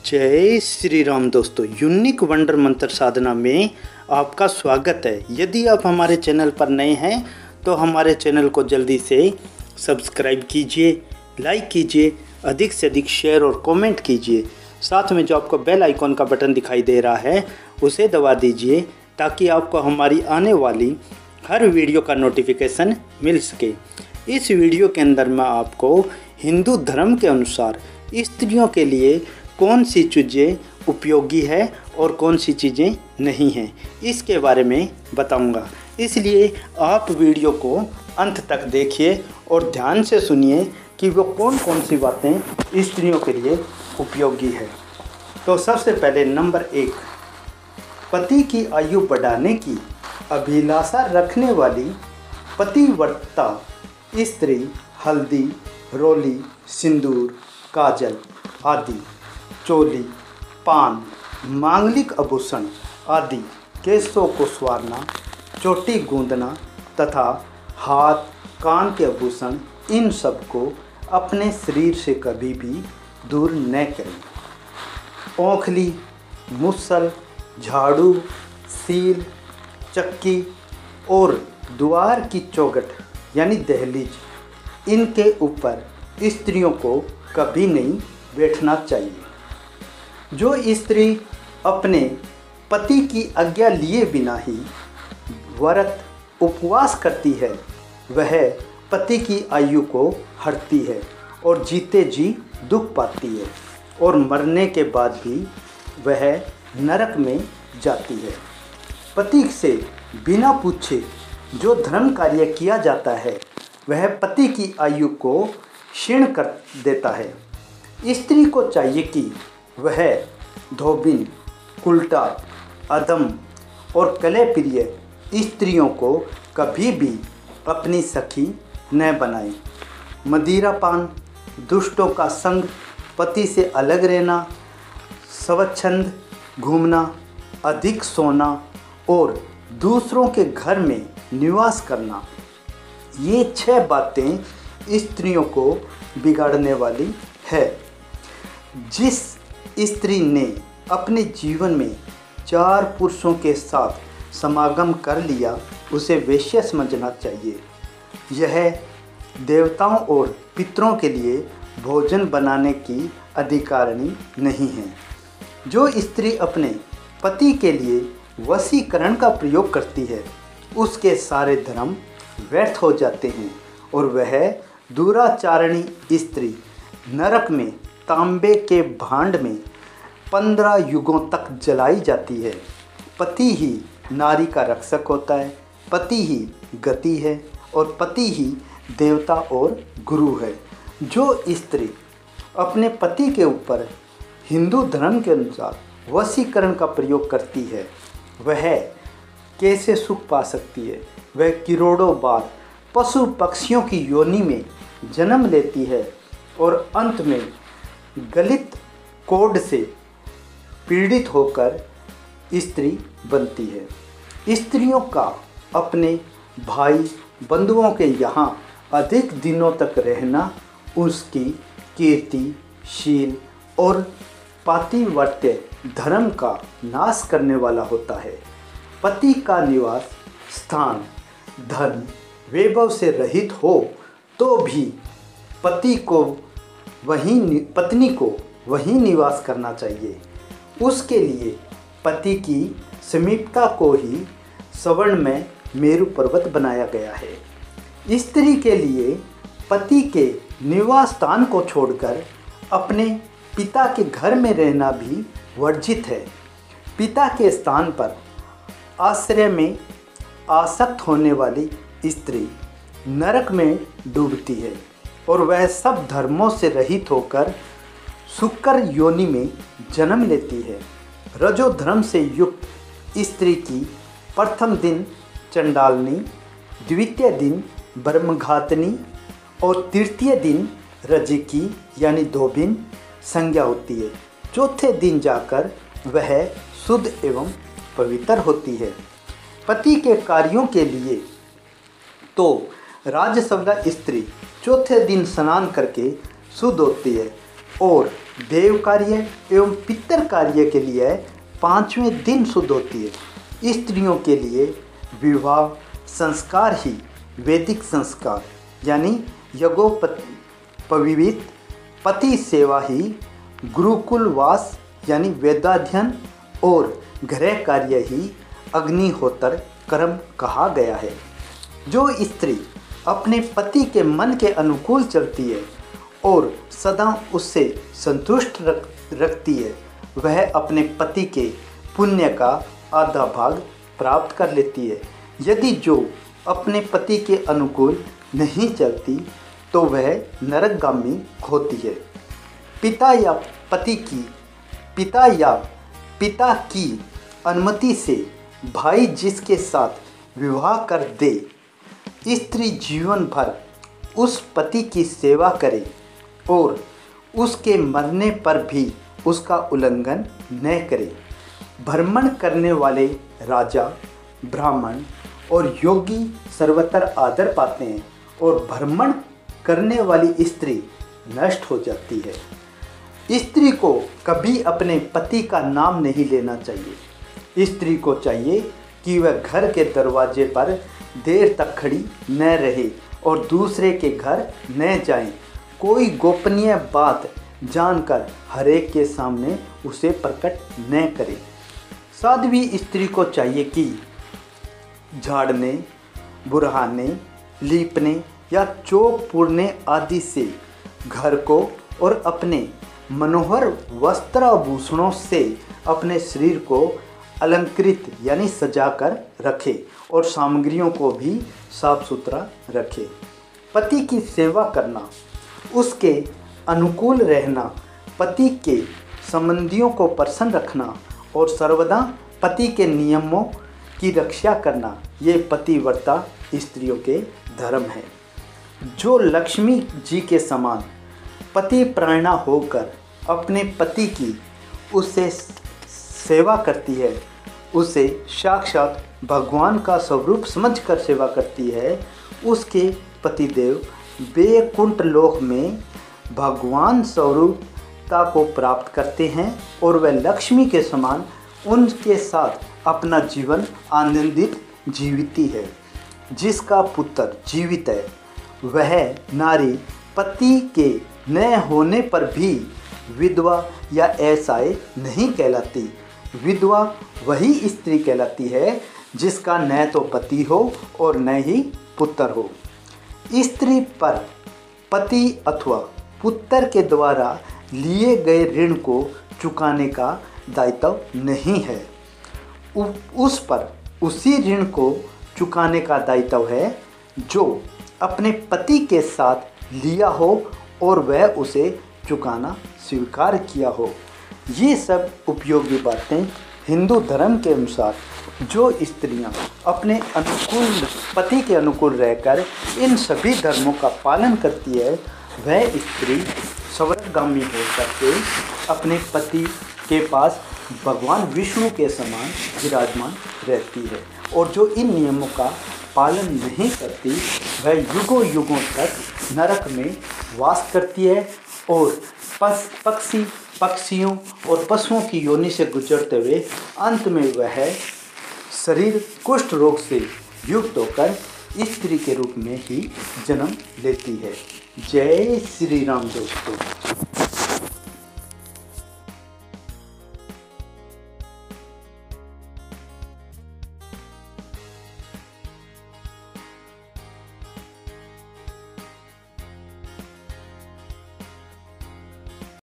जय श्री राम दोस्तों, unique wonder मंत्र साधना में आपका स्वागत है। यदि आप हमारे चैनल पर नए हैं तो हमारे चैनल को जल्दी से सब्सक्राइब कीजिए, लाइक कीजिए, अधिक से अधिक शेयर और कमेंट कीजिए। साथ में जो आपको बेल आइकॉन का बटन दिखाई दे रहा है उसे दबा दीजिए ताकि आपको हमारी आने वाली हर वीडियो का नोटिफिकेशन मिल सके। इस वीडियो के अंदर मैं आपको हिंदू धर्म के अनुसार स्त्रियों के लिए कौन सी चीज़ें उपयोगी है और कौन सी चीज़ें नहीं हैं, इसके बारे में बताऊंगा। इसलिए आप वीडियो को अंत तक देखिए और ध्यान से सुनिए कि वो कौन कौन सी बातें स्त्रियों के लिए उपयोगी है। तो सबसे पहले नंबर 1, पति की आयु बढ़ाने की अभिलाषा रखने वाली पतिव्रता स्त्री हल्दी, रोली, सिंदूर, काजल आदि, चोली, पान, मांगलिक आभूषण आदि, केशों को संवारना, चोटी गूंदना तथा हाथ कान के आभूषण, इन सब को अपने शरीर से कभी भी दूर न करें। औंखली, मुसल, झाड़ू, सील, चक्की और द्वार की चौखट यानी दहलीज, इनके ऊपर स्त्रियों को कभी नहीं बैठना चाहिए। जो स्त्री अपने पति की आज्ञा लिए बिना ही व्रत उपवास करती है वह पति की आयु को हरती है और जीते जी दुख पाती है और मरने के बाद भी वह नरक में जाती है। पति से बिना पूछे जो धर्म कार्य किया जाता है वह पति की आयु को क्षीण कर देता है। स्त्री को चाहिए कि वह धोबिन, उल्टा, अदम और कलह-प्रिय स्त्रियों को कभी भी अपनी सखी न बनाए। मदिरापान, दुष्टों का संग, पति से अलग रहना, स्वच्छंद घूमना, अधिक सोना और दूसरों के घर में निवास करना, ये 6 बातें स्त्रियों को बिगाड़ने वाली है। जिस स्त्री ने अपने जीवन में 4 पुरुषों के साथ समागम कर लिया उसे वेश्या समझना चाहिए। यह देवताओं और पितरों के लिए भोजन बनाने की अधिकारिणी नहीं है। जो स्त्री अपने पति के लिए वशीकरण का प्रयोग करती है उसके सारे धर्म व्यर्थ हो जाते हैं और वह दुराचारणी स्त्री नरक में तांबे के भांड में 15 युगों तक जलाई जाती है। पति ही नारी का रक्षक होता है, पति ही गति है और पति ही देवता और गुरु है। जो स्त्री अपने पति के ऊपर हिंदू धर्म के अनुसार वशीकरण का प्रयोग करती है वह कैसे सुख पा सकती है। वह करोड़ों बार पशु पक्षियों की योनि में जन्म लेती है और अंत में गलित कोढ़ से पीड़ित होकर स्त्री बनती है। स्त्रियों का अपने भाई बंधुओं के यहाँ अधिक दिनों तक रहना उसकी कीर्ति, शील और पातिव्रत्य धर्म का नाश करने वाला होता है। पति का निवास स्थान धन वैभव से रहित हो तो भी पत्नी को वहीं निवास करना चाहिए। उसके लिए पति की समीपता को ही स्वर्ण में मेरु पर्वत बनाया गया है। स्त्री के लिए पति के निवास स्थान को छोड़कर अपने पिता के घर में रहना भी वर्जित है। पिता के स्थान पर आश्रय में आसक्त होने वाली स्त्री नरक में डूबती है और वह सब धर्मों से रहित होकर शुक्र योनि में जन्म लेती है। रजो धर्म से युक्त स्त्री की प्रथम दिन चंडालनी, द्वितीय दिन ब्रह्मघातनी और तृतीय दिन रजकी यानी धोबिन संज्ञा होती है। चौथे दिन जाकर वह शुद्ध एवं पवित्र होती है। पति के कार्यों के लिए तो राजसवला स्त्री चौथे दिन स्नान करके शुद्ध होती है और देव कार्य एवं पितर कार्य के लिए 5वें दिन शुद्ध होती है। स्त्रियों के लिए विवाह संस्कार ही वैदिक संस्कार यानी यज्ञोपवीत, पति सेवा ही गुरुकुलवास यानी वेदाध्ययन और गृह कार्य ही अग्निहोत्र कर्म कहा गया है। जो स्त्री अपने पति के मन के अनुकूल चलती है और सदा उससे संतुष्ट रखती है, वह अपने पति के पुण्य का आधा भाग प्राप्त कर लेती है। यदि जो अपने पति के अनुकूल नहीं चलती तो वह नरकगामी होती है। पिता या पिता की अनुमति से भाई जिसके साथ विवाह कर दे, स्त्री जीवन भर उस पति की सेवा करे और उसके मरने पर भी उसका उल्लंघन न करे। भ्रमण करने वाले राजा, ब्राह्मण और योगी सर्वत्र आदर पाते हैं और भ्रमण करने वाली स्त्री नष्ट हो जाती है। स्त्री को कभी अपने पति का नाम नहीं लेना चाहिए। स्त्री को चाहिए कि वह घर के दरवाजे पर देर तक खड़ी न रहे और दूसरे के घर न जाए। कोई गोपनीय बात जानकर हरेक के सामने उसे प्रकट न करे। साध्वी स्त्री को चाहिए कि झाड़ने, बुरहाने, लीपने या चौक पूरने आदि से घर को और अपने मनोहर वस्त्राभूषणों से अपने शरीर को अलंकृत यानी सजा कर रखे और सामग्रियों को भी साफ सुथरा रखे। पति की सेवा करना, उसके अनुकूल रहना, पति के संबंधियों को प्रसन्न रखना और सर्वदा पति के नियमों की रक्षा करना, ये पतिव्रता स्त्रियों के धर्म है। जो लक्ष्मी जी के समान पतिपरायणा होकर अपने पति की उससे सेवा करती है, उसे साक्षात भगवान का स्वरूप समझकर सेवा करती है, उसके पतिदेव वैकुंठ लोक में भगवान स्वरूपता को प्राप्त करते हैं और वह लक्ष्मी के समान उनके साथ अपना जीवन आनंदित जीविती है। जिसका पुत्र जीवित है वह नारी पति के न होने पर भी विधवा या असहाय नहीं कहलाती। विधवा वही स्त्री कहलाती है जिसका न तो पति हो और न ही पुत्र हो। स्त्री पर पति अथवा पुत्र के द्वारा लिए गए ऋण को चुकाने का दायित्व नहीं है। उस पर उसी ऋण को चुकाने का दायित्व है जो अपने पति के साथ लिया हो और वह उसे चुकाना स्वीकार किया हो। ये सब उपयोगी बातें हिंदू धर्म के अनुसार जो स्त्रियां अपने अनुकूल पति के अनुकूल रहकर इन सभी धर्मों का पालन करती है, वह स्त्री स्वर्गगामी होकर के अपने पति के पास भगवान विष्णु के समान विराजमान रहती है। और जो इन नियमों का पालन नहीं करती वह युगों युगों तक नरक में वास करती है और पक्षियों और पशुओं की योनि से गुजरते हुए अंत में वह शरीर कुष्ठ रोग से युक्त होकर स्त्री के रूप में ही जन्म लेती है। जय श्री राम दोस्तों।